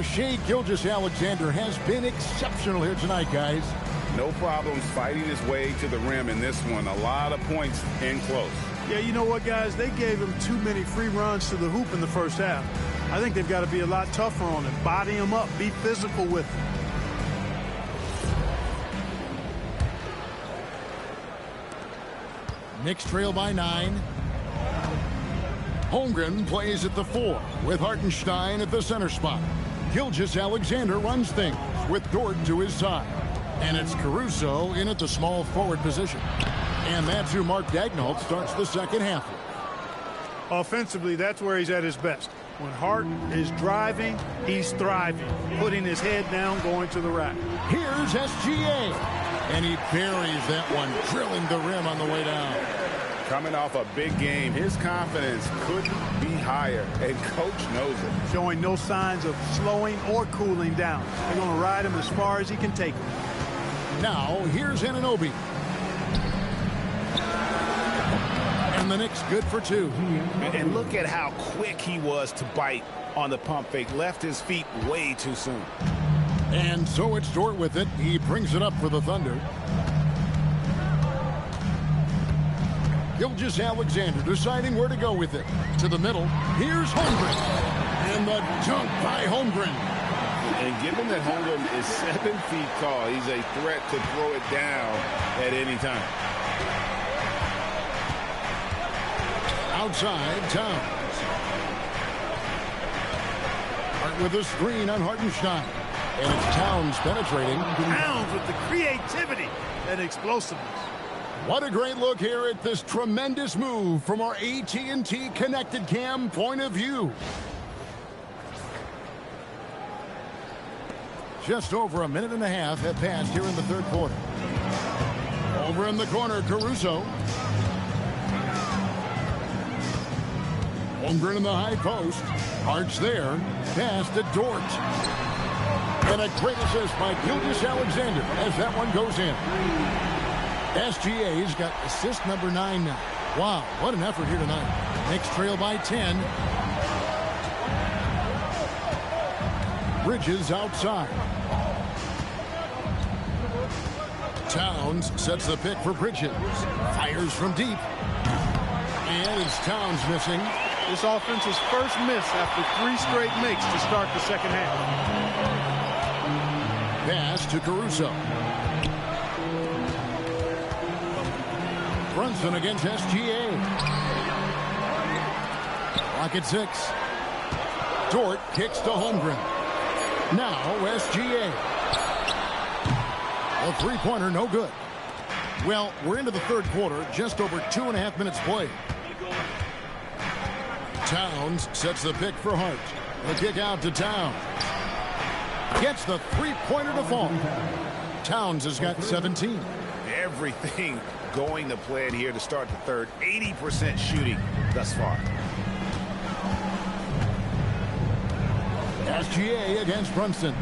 Shea Gilgeous-Alexander has been exceptional here tonight, guys. No problems fighting his way to the rim in this one. A lot of points in close. Yeah, you know what, guys? They gave him too many free runs to the hoop in the first half. I think they've got to be a lot tougher on him. Body him up. Be physical with him. Knicks trail by 9. Holmgren plays at the 4 with Hartenstein at the center spot. Gilgeous-Alexander runs things with Dort to his side. And it's Caruso in at the small forward position. And that's who Mark Daigneault starts the second half with. Offensively, that's where he's at his best. When Hart is driving, he's thriving. Putting his head down, going to the rack. Here's SGA. And he buries that one, drilling the rim on the way down. Coming off a big game, his confidence couldn't be higher, and coach knows it. Showing no signs of slowing or cooling down. They're going to ride him as far as he can take him. Now, here's Anunoby. And the Knicks good for 2. And look at how quick he was to bite on the pump fake. Left his feet way too soon. And so it's Dort with it. He brings it up for the Thunder. Gilgeous-Alexander deciding where to go with it. To the middle. Here's Holmgren. And the dunk by Holmgren. And given that Holmgren is 7 feet tall, he's a threat to throw it down at any time. Outside, Towns. Hart with a screen on Hartenstein. And it's Towns penetrating. Towns with the creativity and explosiveness. What a great look here at this tremendous move from our AT&T Connected Cam point of view. Just over a minute and a half have passed here in the third quarter. Over in the corner, Caruso. Holmgren in the high post. Hart's there. Pass to Dort. And a great assist by Gilgeous-Alexander as that one goes in. SGA's got assist number 9 now. Wow, what an effort here tonight. Knicks trail by 10. Bridges outside. Towns sets the pick for Bridges. Fires from deep. And it's Towns missing. This offense's first miss after 3 straight makes to start the second half. Pass to Caruso. Brunson against SGA. Clock at 6. Dort kicks to Holmgren. Now SGA. A three-pointer, no good. Well, we're into the third quarter, just over 2.5 minutes played. Towns sets the pick for Hart. The kick out to Towns. Gets the three-pointer to fall. Towns has got 17. Everything going to plan here to start the third. 80% shooting thus far. SGA against Brunson.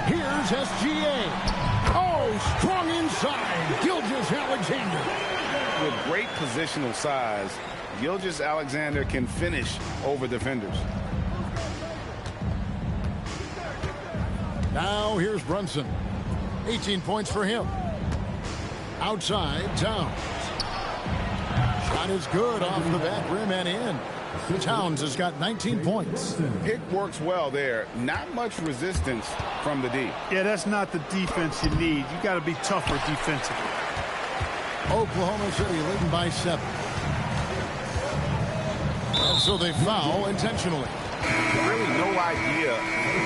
Here's SGA. Oh, strong inside. Gilgeous-Alexander. With great positional size, Gilgeous-Alexander can finish over defenders. Now here's Brunson. 18 points for him. Outside, Towns. Shot is good off the back rim and in. Towns has got 19 points. Pick works well there. Not much resistance from the D. Yeah, that's not the defense you need. You got to be tougher defensively. Oklahoma City leading by 7. And so they foul intentionally. Really no idea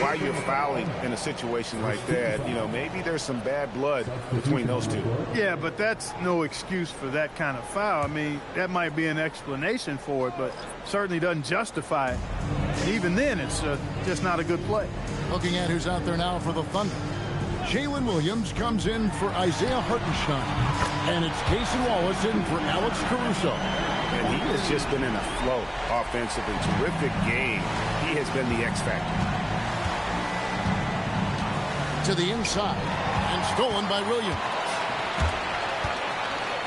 why you're fouling in a situation like that. You know, maybe there's some bad blood between those two. Yeah, but that's no excuse for that kind of foul. I mean, that might be an explanation for it, but certainly doesn't justify it. Even then, it's just not a good play. Looking at who's out there now for the Thunder. Jalen Williams comes in for Isaiah Hartenstein. And it's Cason Wallace in for Alex Caruso. And he has just been in a flow offensively. Terrific game. He has been the X factor. To the inside. And stolen by Williams.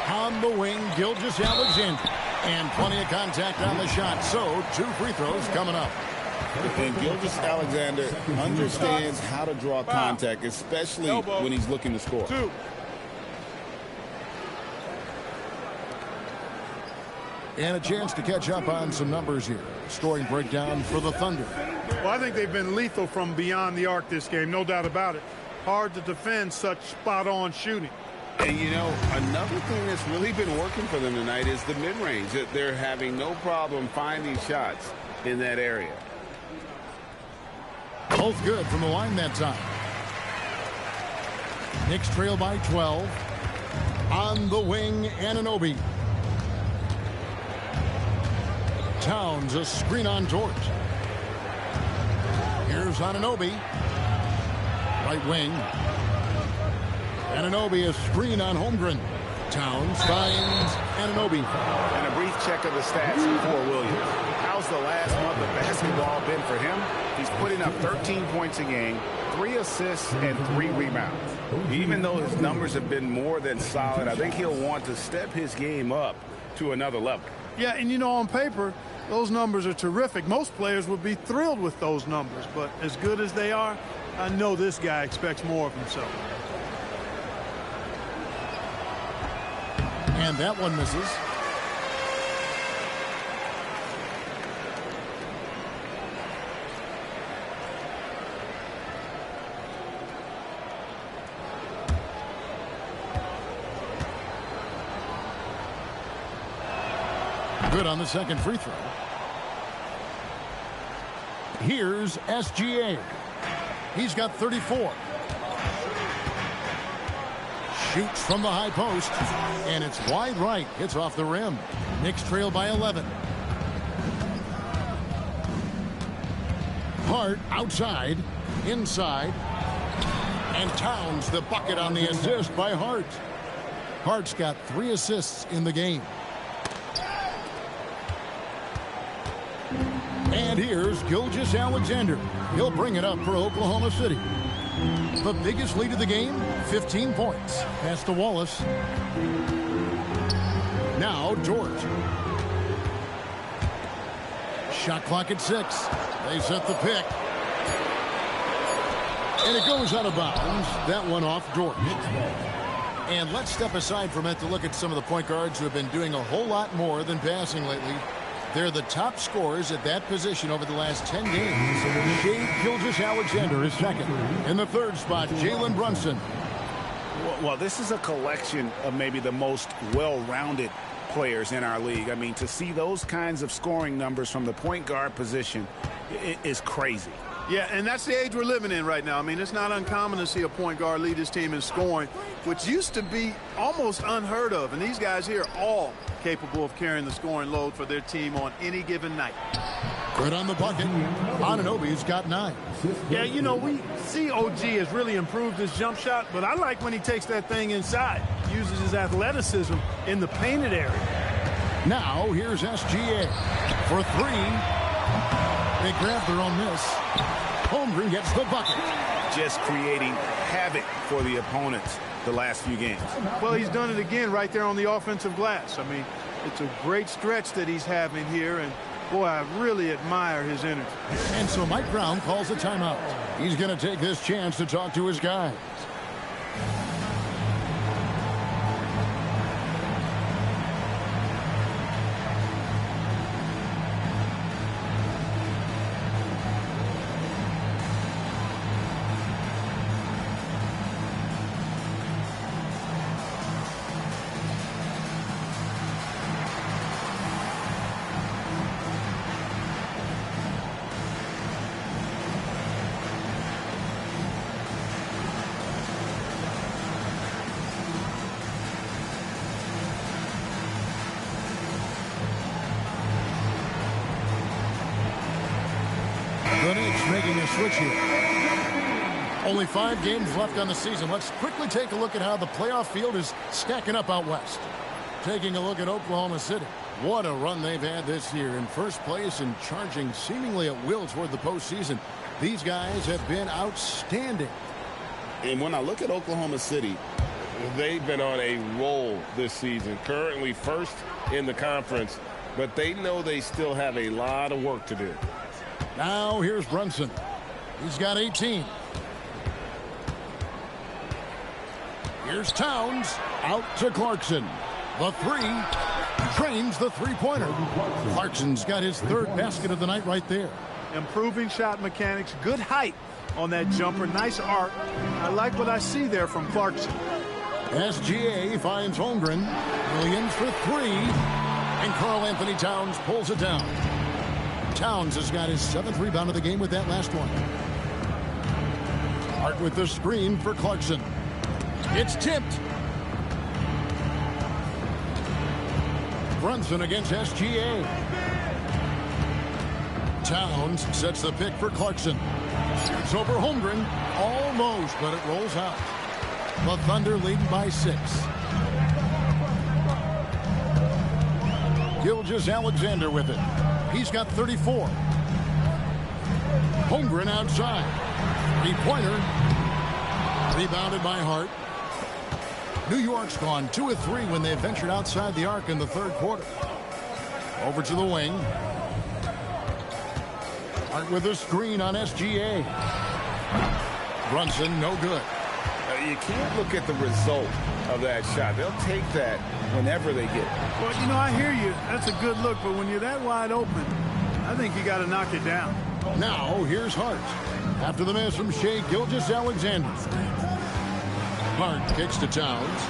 On the wing, Gilgeous-Alexander. And plenty of contact on the shot. So, 2 free throws coming up. And Gilgeous-Alexander understands how to draw contact, especially when he's looking to score. And a chance to catch up on some numbers here. Scoring breakdown for the Thunder. Well, I think they've been lethal from beyond the arc this game, no doubt about it. Hard to defend such spot-on shooting. And, you know, another thing that's really been working for them tonight is the mid-range. They're having no problem finding shots in that area. Both good from the line that time. Knicks trail by 12. On the wing, Anunoby. Towns, a screen on Dort. Here's Anunoby. Right wing. Anunoby, a screen on Holmgren. Towns finds Anunoby. And a brief check of the stats for Williams. How's the last month of basketball been for him? He's putting up 13 points a game, 3 assists, and 3 rebounds. Even though his numbers have been more than solid, I think he'll want to step his game up to another level. Yeah, and you know, on paper, those numbers are terrific. Most players would be thrilled with those numbers, but as good as they are, I know this guy expects more of himself. And that one misses. Good on the second free throw. Here's SGA. He's got 34. Shoots from the high post, and it's wide right. Hits off the rim. Knicks trail by 11. Hart outside, inside, and Towns the bucket on the assist by Hart. Hart's got 3 assists in the game. And here's Gilgeous-Alexander. He'll bring it up for Oklahoma City. The biggest lead of the game, 15 points. Pass to Wallace. Now Dort. Shot clock at 6. They set the pick. And it goes out of bounds. That one off Dort. And let's step aside for a minute to look at some of the point guards who have been doing a whole lot more than passing lately. They're the top scorers at that position over the last 10 games. Shea Gilgeous-Alexander is second. In the third spot, Jalen Brunson. Well, this is a collection of maybe the most well-rounded players in our league. I mean, to see those kinds of scoring numbers from the point guard position is crazy. Yeah, and that's the age we're living in right now. I mean, it's not uncommon to see a point guard lead his team in scoring, which used to be almost unheard of. And these guys here are all capable of carrying the scoring load for their team on any given night. Good on the bucket. Anunoby's got 9. Yeah, you know, we see OG has really improved his jump shot, but I like when he takes that thing inside, uses his athleticism in the painted area. Now, here's SGA for 3. They grab their own miss. Holmgren gets the bucket. Just creating havoc for the opponents the last few games. Well, he's done it again right there on the offensive glass. I mean, it's a great stretch that he's having here, and boy, I really admire his energy. And so Mike Brown calls a timeout. He's going to take this chance to talk to his guys. The Knicks making a switch here. Only 5 games left on the season. Let's quickly take a look at how the playoff field is stacking up out west. Taking a look at Oklahoma City. What a run they've had this year. In first place and charging seemingly at will toward the postseason. These guys have been outstanding. And when I look at Oklahoma City, they've been on a roll this season. Currently first in the conference, but they know they still have a lot of work to do. Now here's Brunson. He's got 18. Here's Towns. Out to Clarkson. The three. Drains the three-pointer. Clarkson's got his third basket of the night right there. Improving shot mechanics. Good height on that jumper. Nice arc. I like what I see there from Clarkson. SGA finds Holmgren. Williams for three. And Karl Anthony Towns pulls it down. Towns has got his 7th rebound of the game with that last one. Hart with the screen for Clarkson. It's tipped. Brunson against SGA. Towns sets the pick for Clarkson. Shoots over Holmgren. Almost, but it rolls out. The Thunder leading by 6. Gilgeous-Alexander with it. He's got 34. Holmgren outside. Three-pointer. Rebounded by Hart. New York's gone 2 of 3 when they ventured outside the arc in the third quarter. Over to the wing. Hart with a screen on SGA. Brunson, no good. You can't look at the result of that shot. They'll take that whenever they get it. Well, you know, I hear you. That's a good look, but when you're that wide open, I think you got to knock it down. Now, here's Hart. After the miss from Shea Gilgeous-Alexander. Hart kicks to Towns.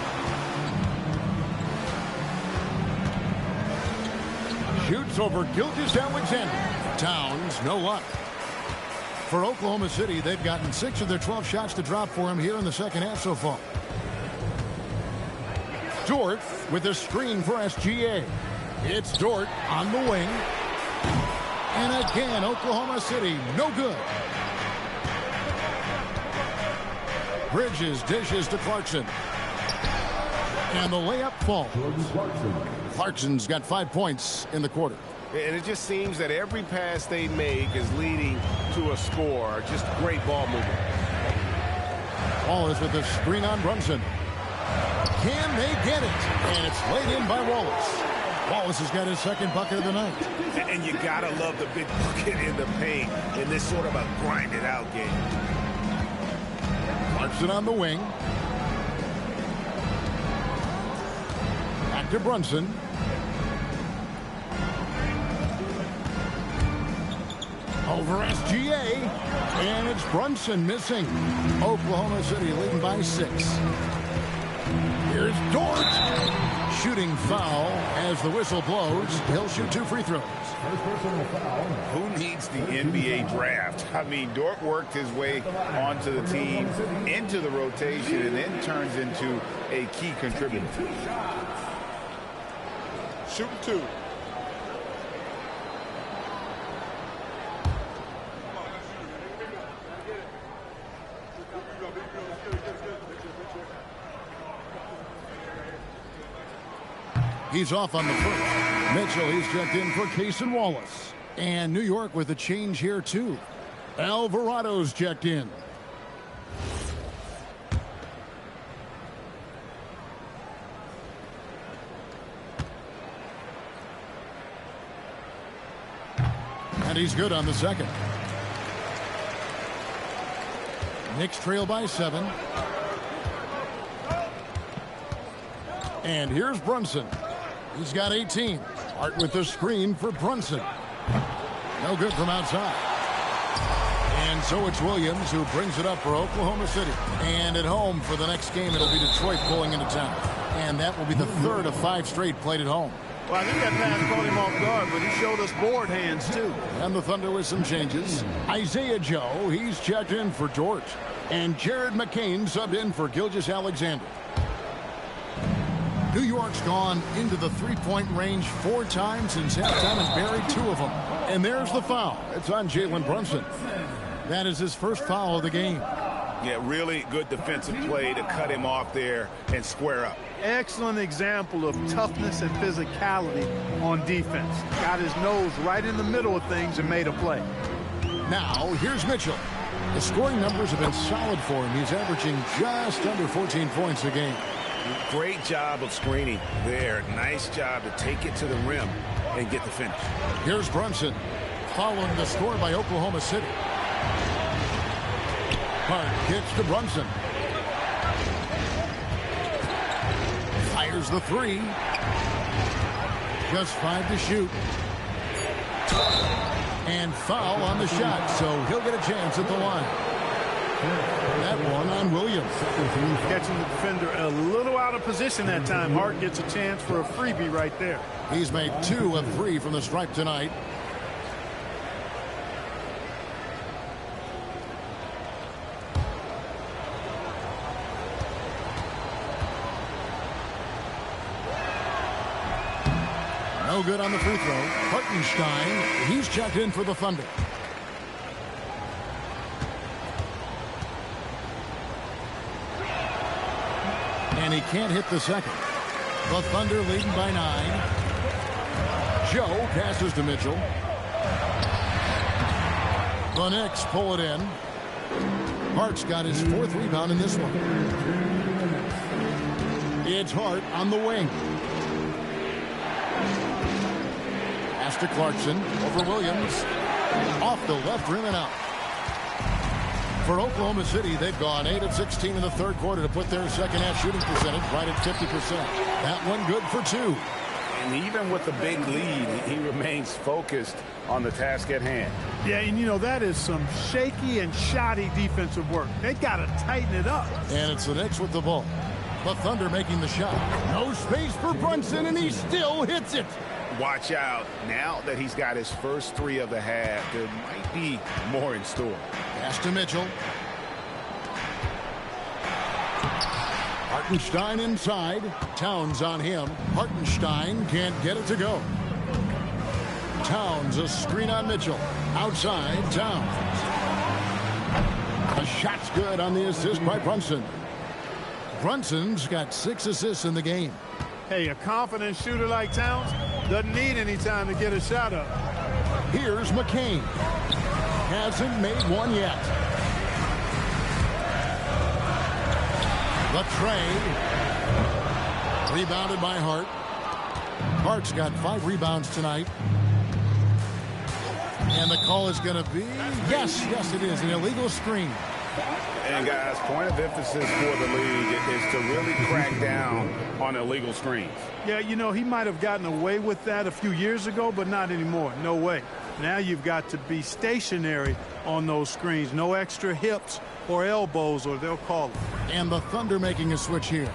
Shoots over Gilgeous-Alexander. Towns, no luck. For Oklahoma City, they've gotten 6 of their 12 shots to drop for him here in the second half so far. Dort with a screen for SGA. It's Dort on the wing. And again, Oklahoma City, no good. Bridges dishes to Clarkson. And the layup falls. Clarkson's got 5 points in the quarter. And it just seems that every pass they make is leading to a score. Just great ball movement. Wallace with the screen on Brunson. Can they get it? And it's laid in by Wallace. Wallace has got his 2nd bucket of the night. And you gotta love the big bucket in the paint in this sort of a grinded out game. Clarkson on the wing. Back to Brunson. Over SGA. And it's Brunson missing. Oklahoma City leading by 6. Here's Dort. Shooting foul as the whistle blows. He'll shoot 2 free throws. Who needs the NBA draft? I mean, Dort worked his way onto the team, into the rotation, and then turns into a key contributor. Shooting 2. He's off on the first. Mitchell, he's checked in for Case and Wallace. And New York with a change here, too. Alvarado's checked in. And he's good on the second. Knicks trail by 7. And here's Brunson. He's got 18. Hart with the screen for Brunson. No good from outside. And so it's Williams who brings it up for Oklahoma City. And at home for the next game, it'll be Detroit pulling into town. And that will be the 3rd of 5 straight played at home. Well, I think that pass caught him off guard, but he showed us board hands, too. And the Thunder with some changes. Isaiah Joe, he's checked in for Dort. And Jared McCain subbed in for Gilgeous-Alexander. New York's gone into the three-point range 4 times since halftime and buried 2 of them. And there's the foul. It's on Jalen Brunson. That is his first foul of the game. Yeah, really good defensive play to cut him off there and square up. Excellent example of toughness and physicality on defense. Got his nose right in the middle of things and made a play. Now, here's Mitchell. The scoring numbers have been solid for him. He's averaging just under 14 points a game. Great job of screening there. Nice job to take it to the rim and get the finish. Here's Brunson. following the score by Oklahoma City. Hart kicks to Brunson. Fires the three. Just 5 to shoot. And foul on the shot, so he'll get a chance at the line. That one on Williams. Catching the defender a little out of position that time. Hart gets a chance for a freebie right there. He's made 2 of 3 from the stripe tonight. No good on the free throw. Hartenstein, he's checked in for the Thunder. And he can't hit the second. The Thunder leading by 9. Joe passes to Mitchell. The Knicks pull it in. Hart's got his 4th rebound in this one. It's Hart on the wing. Pass to Clarkson over Williams. Off the left rim and out. For Oklahoma City, they've gone 8 of 16 in the 3rd quarter to put their second half shooting percentage right at 50%. That one good for 2. And even with the big lead, he remains focused on the task at hand. Yeah, and you know, that is some shaky and shoddy defensive work. They got to tighten it up. And it's the Knicks with the ball. The Thunder making the shot. No space for Brunson, and he still hits it. Watch out. Now that he's got his first 3 of the half, there might be more in store. Pass to Mitchell. Hartenstein inside. Towns on him. Hartenstein can't get it to go. Towns, a screen on Mitchell. Outside, Towns. The shot's good on the assist by Brunson. Brunson's got 6 assists in the game. Hey, a confident shooter like Towns doesn't need any time to get a shot up. Here's McCain. Hasn't made one yet. The trade. Rebounded by Hart. Hart's got 5 rebounds tonight. And the call is going to be, yes, it is, an illegal screen. And guys, point of emphasis for the league is to really crack down on illegal screens. Yeah, you know, he might have gotten away with that a few years ago, but not anymore. No way. Now you've got to be stationary on those screens. No extra hips or elbows, or they'll call it. And the Thunder making a switch here.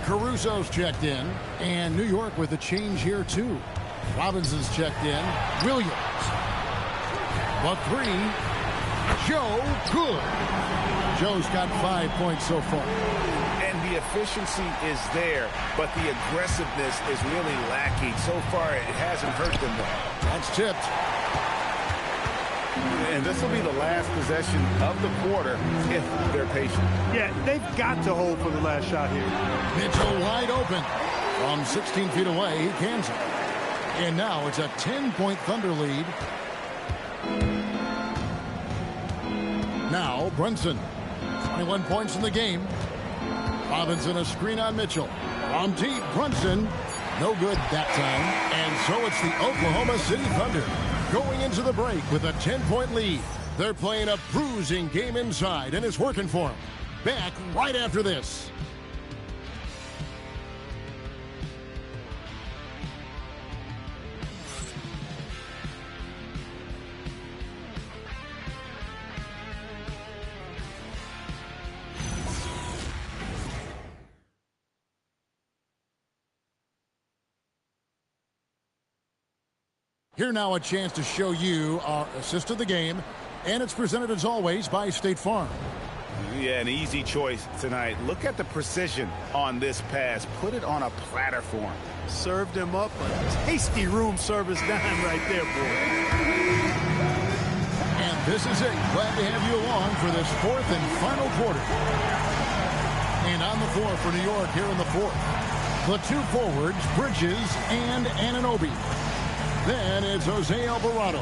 Caruso's checked in, and New York with a change here too. Robinson's checked in. Williams. The 3. Joe, good. Joe's got 5 points so far. And the efficiency is there, but the aggressiveness is really lacking. So far, it hasn't hurt them well. That's tipped. And this will be the last possession of the quarter if they're patient. Yeah, they've got to hold for the last shot here. Mitchell wide open. From 16 feet away, he cans it. And now it's a 10-point Thunder lead. Now Brunson. 21 points in the game. Robinson a screen on Mitchell. From deep, Brunson. No good that time. And so it's the Oklahoma City Thunder going into the break with a 10-point lead. They're playing a bruising game inside, and it's working for them. Back right after this. Here now a chance to show you our assist of the game, and it's presented as always by State Farm. Yeah, an easy choice tonight. Look at the precision on this pass. Put it on a platter for him. Served him up a tasty room service dime right there, boy. And this is it. Glad to have you along for this 4th and final quarter. And on the floor for New York here in the 4th. The 2 forwards, Bridges and Anunoby. Then it's Jose Alvarado.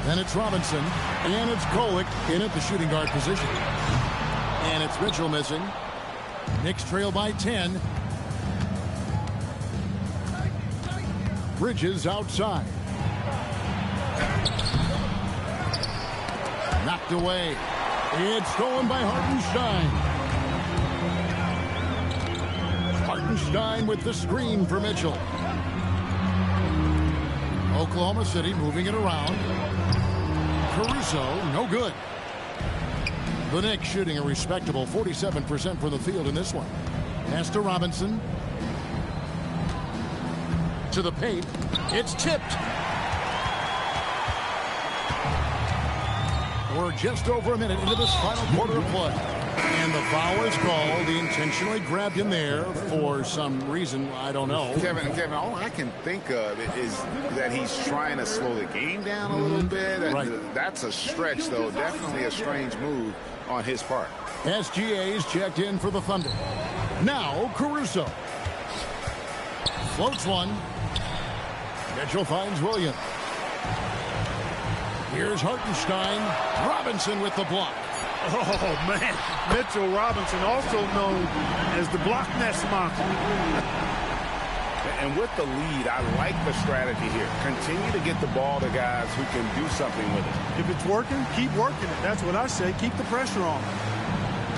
Then it's Robinson. And it's Kolek in at the shooting guard position. And it's Mitchell missing. Knicks trail by 10. Bridges outside. Knocked away. It's stolen by Hartenstein. Hartenstein with the screen for Mitchell. Oklahoma City moving it around. Caruso, no good. The Knicks shooting a respectable 47% from the field in this one. Pass to Robinson. To the paint. It's tipped. We're just over a minute into this final quarter of play. And the foul is called. He intentionally grabbed him there for some reason. I don't know. Kevin, all I can think of is that he's trying to slow the game down a little bit. Right. That's a stretch, though. Definitely a strange move on his part. SGA's checked in for the Thunder. Now Caruso. Floats one. Mitchell finds Williams. Here's Hartenstein. Robinson with the block. Oh, man. Mitchell Robinson, also known as the block nest monster. And with the lead, I like the strategy here. Continue to get the ball to guys who can do something with it. If it's working, keep working it. That's what I say. Keep the pressure on.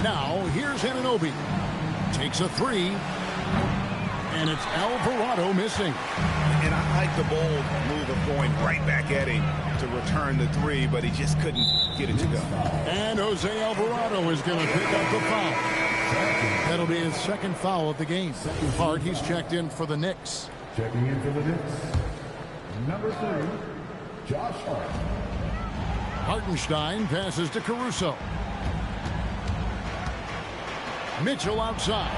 Now, here's Anunoby. Takes a three. And it's Alvarado missing. And I like the bold move of going right back at him to return the three, but he just couldn't get it to go. And Jose Alvarado is going to pick up the foul. That'll be his second foul of the game. Hart, he's checked in for the Knicks. Checking in for the Knicks, number 3, Josh Hart. Hartenstein passes to Caruso. Mitchell outside.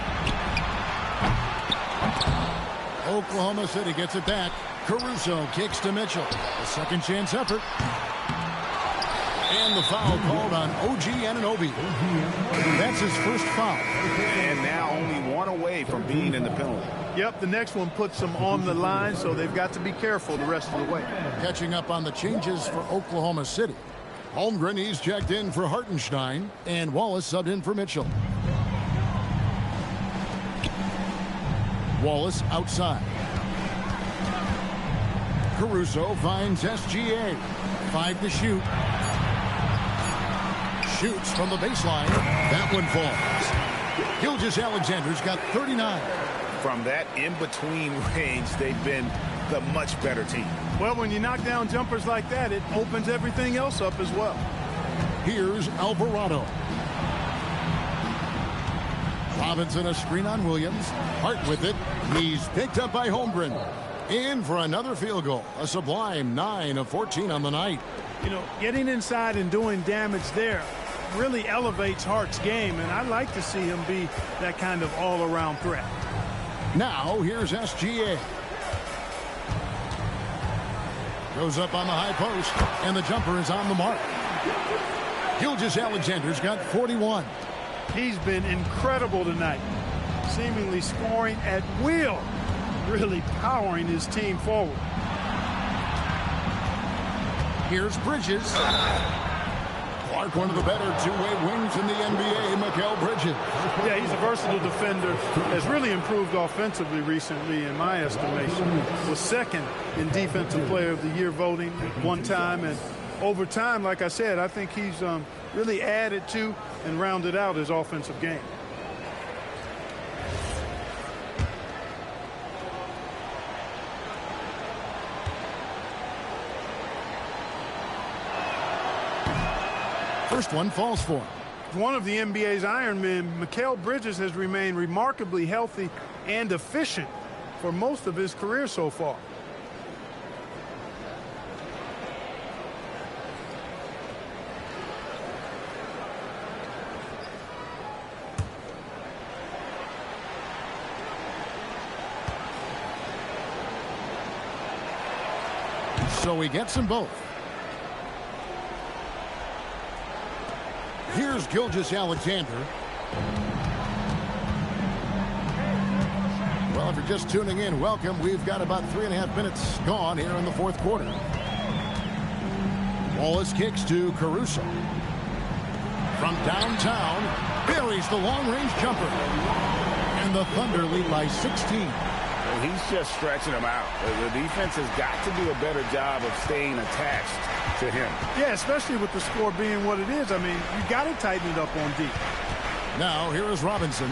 Oklahoma City gets it back. Caruso kicks to Mitchell. A second chance effort. And the foul called on OG Anunoby. That's his first foul. And now only one away from being in the penalty. Yep, the next one puts them on the line, so they've got to be careful the rest of the way. Catching up on the changes for Oklahoma City. Holmgren, he's checked in for Hartenstein. And Wallace subbed in for Mitchell. Wallace outside. Caruso finds SGA. 5 to shoot. Shoots from the baseline. That one falls. Gilgeous-Alexander's got 39. From that in-between range, they've been the much better team. Well, when you knock down jumpers like that, it opens everything else up as well. Here's Alvarado. Robinson a screen on Williams. Hart with it. He's picked up by Holmgren. In for another field goal. A sublime 9 of 14 on the night. You know, getting inside and doing damage there really elevates Hart's game, and I'd like to see him be that kind of all-around threat. Now, here's SGA. Goes up on the high post, and the jumper is on the mark. Gilgeous-Alexander's got 41. He's been incredible tonight, seemingly scoring at will, really powering his team forward. Here's Bridges. Clark, one of the better two-way wings in the NBA, Mikal Bridges. Yeah, he's a versatile defender. Has really improved offensively recently, in my estimation. Was second in Defensive Player of the Year voting one time. And over time, like I said, I think he's really added to and rounded out his offensive game. First one falls for him. One of the NBA's Iron Men, Mikal Bridges has remained remarkably healthy and efficient for most of his career so far. So he gets them both. Here's Gilgeous-Alexander. Well, if you're just tuning in, welcome. We've got about 3.5 minutes gone here in the fourth quarter. Wallace kicks to Caruso. From downtown, buries the long-range jumper. And the Thunder lead by 16. and he's just stretching them out. The defense has got to do a better job of staying attached to him. Yeah, especially with the score being what it is. I mean, you got to tighten it up on D. Now, here is Robinson.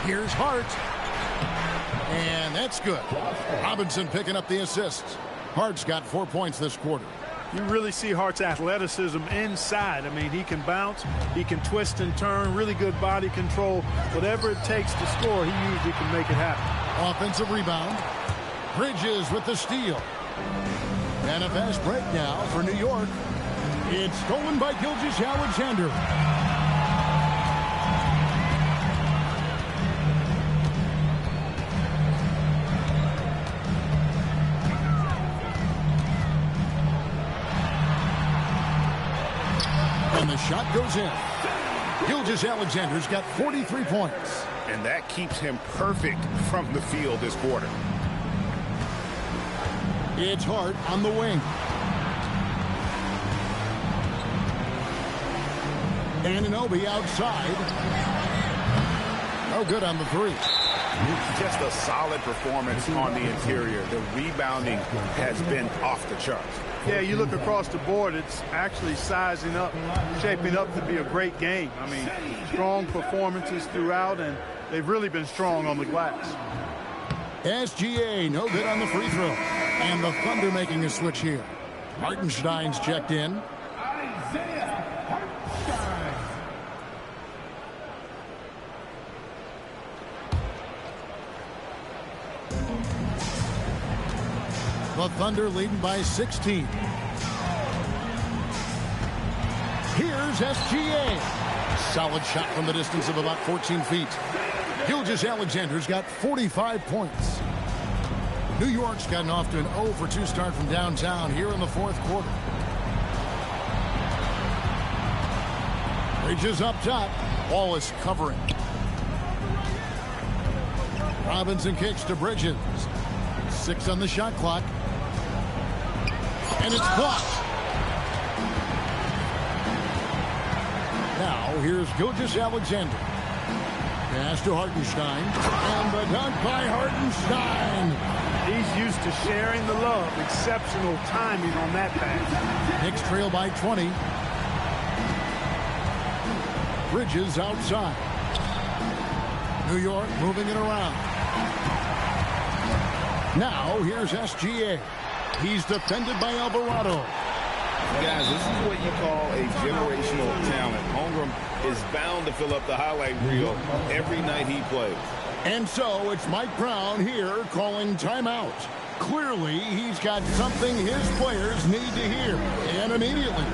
Here's Hart. And that's good. Robinson picking up the assists. Hart's got 4 points this quarter. You really see Hart's athleticism inside. I mean, he can bounce, he can twist and turn, really good body control. Whatever it takes to score, he usually can make it happen. Offensive rebound. Bridges with the steal. And a fast break now for New York. It's stolen by Gilgeous-Alexander. And the shot goes in. Gilgeous-Alexander's got 43 points. And that keeps him perfect from the field this quarter. It's Hart on the wing. Anunoby outside. No good on the three. Just a solid performance on the interior. The rebounding has been off the charts. Yeah, you look across the board, it's actually sizing up, shaping up to be a great game. I mean, strong performances throughout, and they've really been strong on the glass. SGA, no good on the free throw. And the Thunder making a switch here. Hartenstein's checked in. The Thunder leading by 16. Here's SGA. Solid shot from the distance of about 14 feet. Gilgeous-Alexander's got 45 points. New York's gotten off to an 0 for 2 start from downtown here in the fourth quarter. Bridges up top. Ball is covering. Robinson kicks to Bridges. 6 on the shot clock. And it's blocked. Now here's Gilgeous-Alexander. Pass to Hartenstein. And the dunk by Hartenstein. He's used to sharing the love. Exceptional timing on that pass. Knicks trail by 20. Bridges outside. New York moving it around. Now here's SGA. He's defended by Alvarado. Guys, this is what you call a generational talent. Holmgren is bound to fill up the highlight reel every night he plays. And so it's Mike Brown here calling timeout. Clearly, he's got something his players need to hear, and immediately.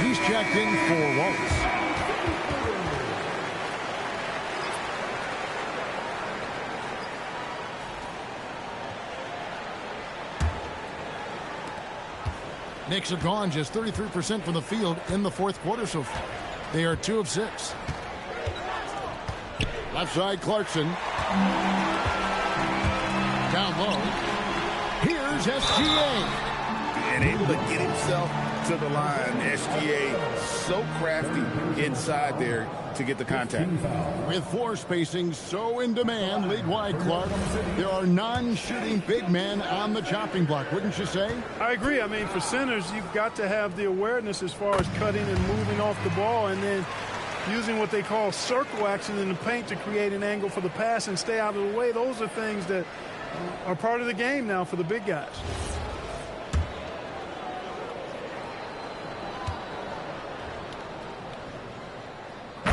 He's checked in for Wallace. Knicks have gone just 33% from the field in the fourth quarter so far. They are 2 of 6. Left side, Clarkson. Down low. Here's SGA. And able to get himself to the line. SGA so crafty inside there to get the contact. With floor spacing so in demand league-wide, Clark, there are non-shooting big men on the chopping block, wouldn't you say? I agree. I mean, for centers, you've got to have the awareness as far as cutting and moving off the ball and then using what they call circle action in the paint to create an angle for the pass and stay out of the way. Those are things that are part of the game now for the big guys.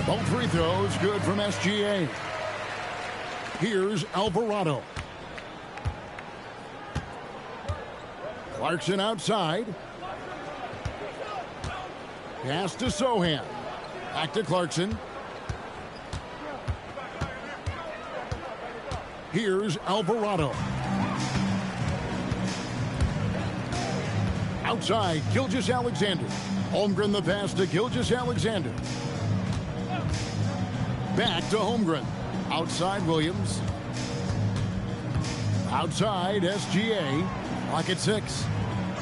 Both free throws good from SGA. Here's Alvarado. Clarkson outside. Pass to Sohan. Back to Clarkson. Here's Alvarado. Outside, Gilgeous-Alexander. Holmgren the pass to Gilgeous-Alexander. Back to Holmgren. Outside Williams. Outside SGA. Lock at 6.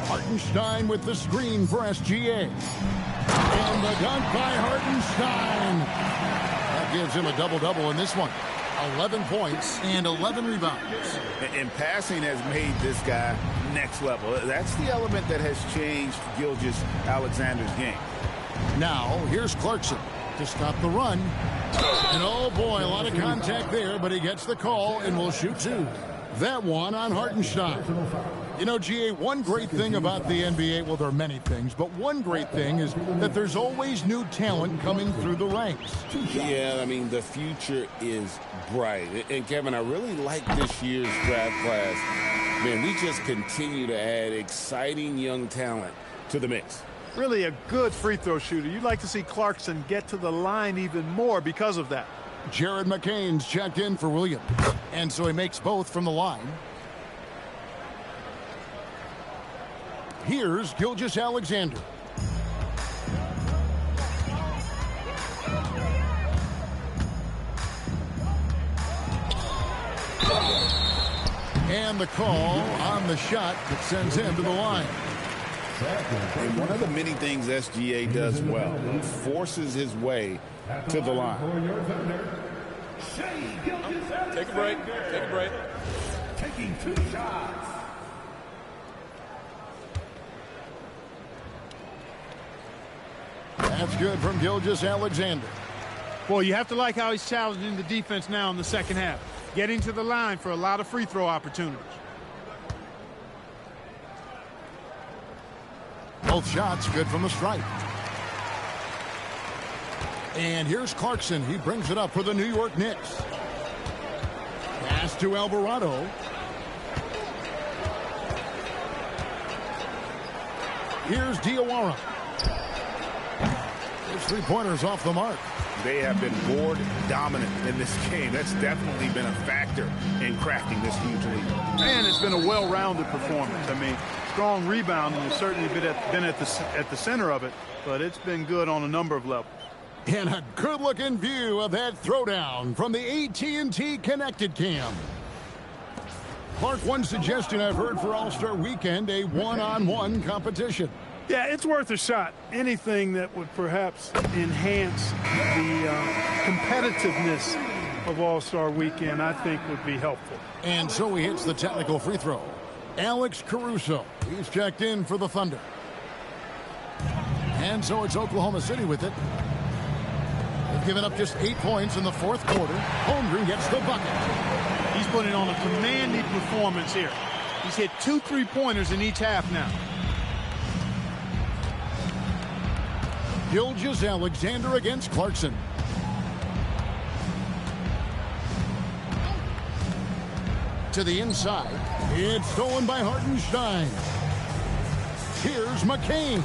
Hartenstein with the screen for SGA. And the dunk by Hartenstein. That gives him a double-double in this one. 11 points and 11 rebounds. And passing has made this guy next level. That's the element that has changed Gilgeous-Alexander's game. Now, here's Clarkson to stop the run. And oh boy, a lot of contact there, but he gets the call and will shoot 2. That one on Hartenstein. You know, GA, one great thing about the NBA, well, there are many things, but one great thing is that there's always new talent coming through the ranks. Yeah, I mean, the future is bright. And, Kevin, I really like this year's draft class. Man, we just continue to add exciting young talent to the mix. Really a good free throw shooter. You'd like to see Clarkson get to the line even more because of that. Jared McCain's checked in for Williams. And so he makes both from the line. Here's Gilgeous-Alexander. And the call on the shot that sends him to the line. And one of the many things SGA does well, he forces his way to the line. Take a break. Take a break. Taking 2 shots. That's good from Gilgeous-Alexander. Well, you have to like how he's challenging the defense now in the second half. Getting to the line for a lot of free throw opportunities. Both shots good from the stripe. And here's Clarkson. He brings it up for the New York Knicks. Pass to Alvarado. Here's Diawara. His three-pointers off the mark. They have been board dominant in this game. That's definitely been a factor in crafting this huge lead. And it's been a well-rounded performance. I mean, strong rebounding has certainly been at the center of it, but it's been good on a number of levels. And a good-looking view of that throwdown from the AT&T Connected Cam. Clark, one suggestion I've heard for All-Star Weekend, a one-on-one competition. Yeah, it's worth a shot. Anything that would perhaps enhance the competitiveness of All-Star Weekend, I think, would be helpful. And so he hits the technical free throw. Alex Caruso, he's checked in for the Thunder. And so it's Oklahoma City with it. They've given up just 8 points in the fourth quarter. Holmgren gets the bucket. He's putting on a commanding performance here. He's hit 2 3-pointers in each half now. Gilgeous-Alexander against Clarkson. To the inside. It's stolen by Hartenstein. Here's McCain.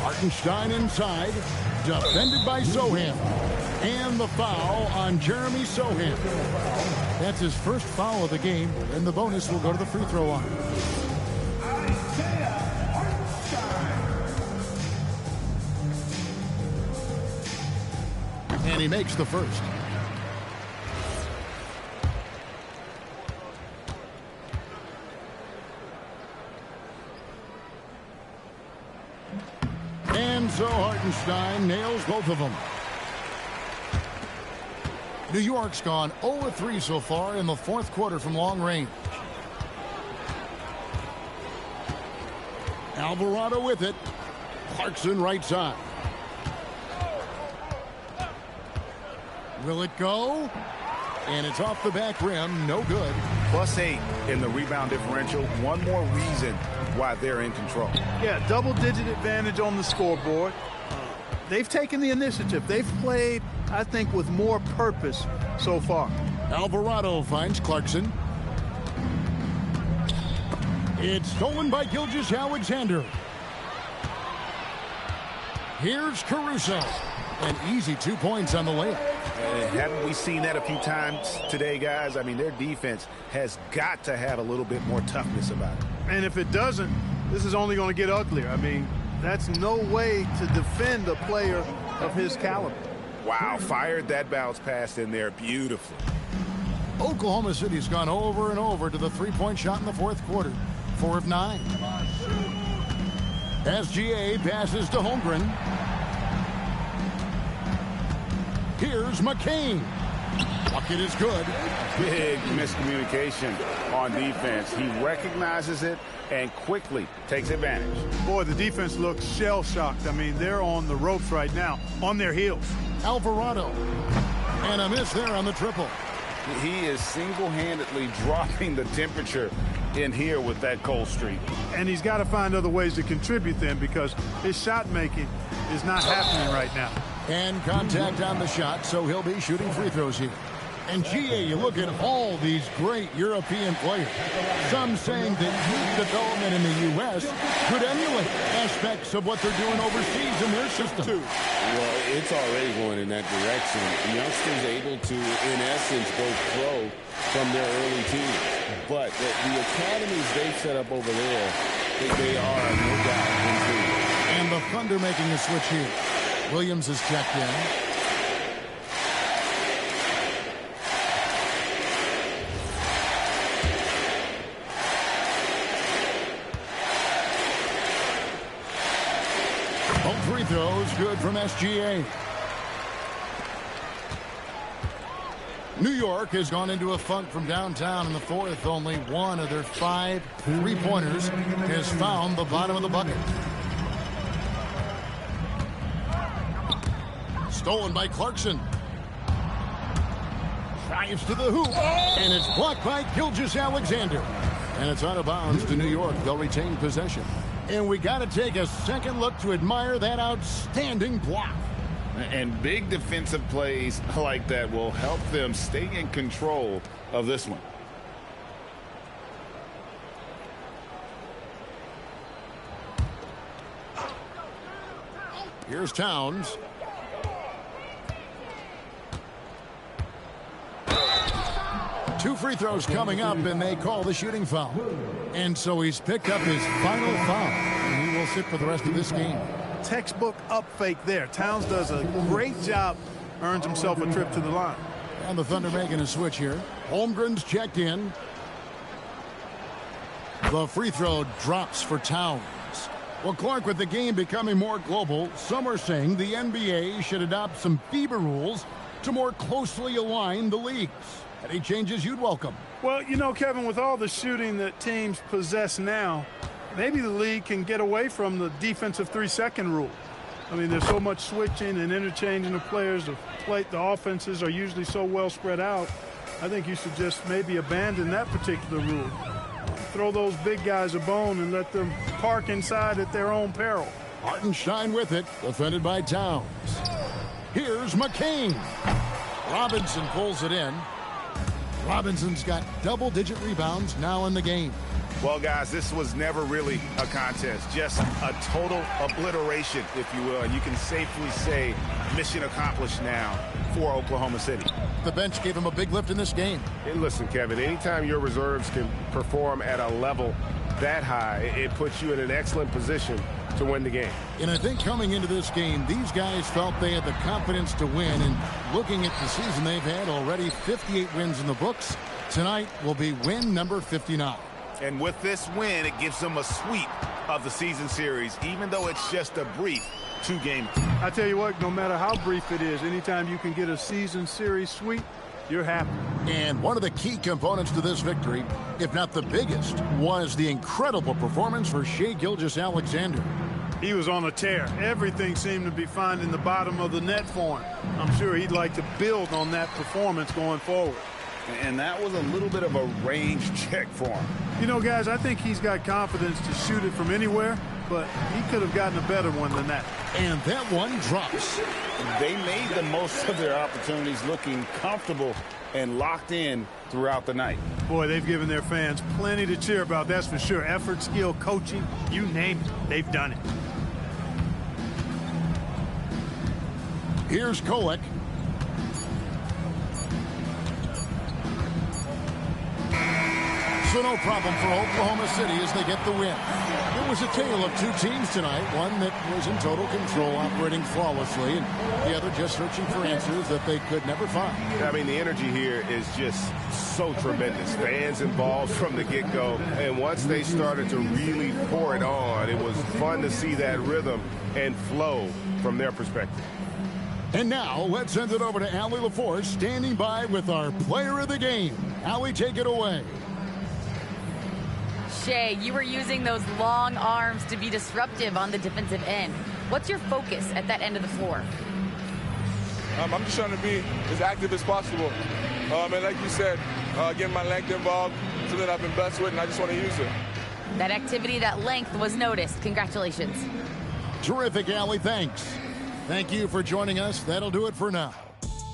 Hartenstein inside. Defended by Sohan. And the foul on Jeremy Sohan. That's his first foul of the game, and the bonus will go to the free throw line. And he makes the first. And so Hartenstein nails both of them. New York's gone 0-3 so far in the fourth quarter from long range. Alvarado with it. Clarkson right side. Will it go? And it's off the back rim. No good. +8 in the rebound differential. One more reason why they're in control. Yeah, double-digit advantage on the scoreboard. They've taken the initiative. They've played, I think, with more purpose so far. Alvarado finds Clarkson. It's stolen by Gilgeous-Alexander. Here's Caruso. An easy 2 points on the layup. Haven't we seen that a few times today, guys? I mean, their defense has got to have a little bit more toughness about it. And if it doesn't, this is only going to get uglier. I mean, that's no way to defend a player of his caliber. Wow, fired that bounce pass in there beautifully. Oklahoma City's gone over and over to the three-point shot in the fourth quarter. 4 of 9. SGA passes to Holmgren. Here's McCain. Bucket is good. Big miscommunication on defense. He recognizes it and quickly takes advantage. Boy, the defense looks shell-shocked. I mean, they're on the ropes right now, on their heels. Alvarado. And a miss there on the triple. He is single-handedly dropping the temperature in here with that cold streak. And he's got to find other ways to contribute then, because his shot making is not happening right now. And contact on the shot, so he'll be shooting free throws here. And GA, you look at all these great European players. Some saying that youth development in the U.S. could emulate aspects of what they're doing overseas in their system. Too. Well, it's already going in that direction. Youngsters able to, in essence, go pro from their early teens. But the academies they've set up over there, they are, no doubt, improving. And the Thunder making a switch here. Williams is checked in. Both free throws good from SGA. New York has gone into a funk from downtown in the fourth. Only one of their 5 three-pointers has found the bottom of the bucket. Stolen by Clarkson. Drives to the hoop. And it's blocked by Gilgeous-Alexander. And it's out of bounds to New York. They'll retain possession. And we got to take a second look to admire that outstanding block. And big defensive plays like that will help them stay in control of this one. Here's Towns. Two free throws coming up, and they call the shooting foul. And so he's picked up his final foul, and he will sit for the rest of this game. Textbook up fake there. Towns does a great job, earns himself a trip to the line. And the Thunder making a switch here. Holmgren's checked in. The free throw drops for Towns. Well, Clark, with the game becoming more global, some are saying the NBA should adopt some FIBA rules to more closely align the leagues. Any changes you'd welcome? Well, you know, Kevin, with all the shooting that teams possess now, maybe the league can get away from the defensive 3-second rule. I mean, there's so much switching and interchanging of players. The offenses are usually so well spread out. I think you should just maybe abandon that particular rule. Throw those big guys a bone and let them park inside at their own peril. Hartenstein with it, defended by Towns. Here's McCain. Robinson pulls it in. Robinson's got double-digit rebounds now in the game. Well, guys, this was never really a contest, just a total obliteration, if you will. And you can safely say mission accomplished now for Oklahoma City. The bench gave him a big lift in this game. Hey, listen, Kevin, anytime your reserves can perform at a level that high, it puts you in an excellent position to win the game. And I think coming into this game, these guys felt they had the confidence to win. And looking at the season they've had, already 58 wins in the books. Tonight will be win number 59. And with this win, it gives them a sweep of the season series, even though it's just a brief 2-game. I tell you what, no matter how brief it is, anytime you can get a season series sweep, you're happy. And one of the key components to this victory, if not the biggest, was the incredible performance for Shai Gilgeous-Alexander. He was on a tear. Everything seemed to be finding the bottom of the net for him. I'm sure he'd like to build on that performance going forward. And that was a little bit of a range check for him. You know, guys, I think he's got confidence to shoot it from anywhere, but he could have gotten a better one than that. And that one drops. They made the most of their opportunities, looking comfortable and locked in throughout the night. Boy, they've given their fans plenty to cheer about, that's for sure. Effort, skill, coaching, you name it, they've done it. Here's Kolek. So no problem for Oklahoma City as they get the win. It was a tale of two teams tonight, one that was in total control, operating flawlessly, and the other just searching for answers that they could never find. I mean, the energy here is just so tremendous. Fans involved from the get-go, and once they started to really pour it on, it was fun to see that rhythm and flow from their perspective. And now, let's send it over to Allie LaForce, standing by with our player of the game. Allie, take it away. Shea, you were using those long arms to be disruptive on the defensive end. What's your focus at that end of the floor? I'm just trying to be as active as possible. And like you said, getting my length involved, something I've been blessed with, and I just want to use it. That activity, that length was noticed. Congratulations. Terrific, Allie. Thanks. Thank you for joining us. That'll do it for now.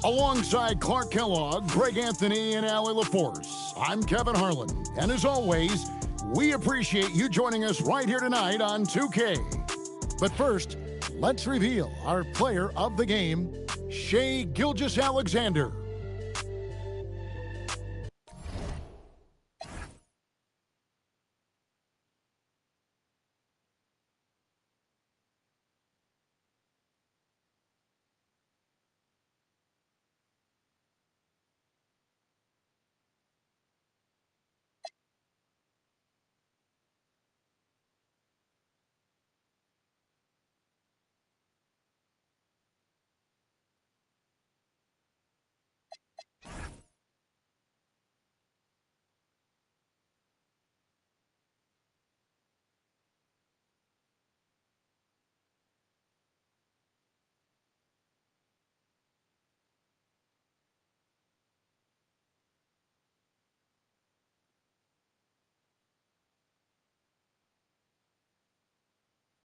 Alongside Clark Kellogg, Greg Anthony, and Allie LaForce, I'm Kevin Harlan. And as always, we appreciate you joining us right here tonight on 2K. But first, let's reveal our player of the game, Shai Gilgeous-Alexander.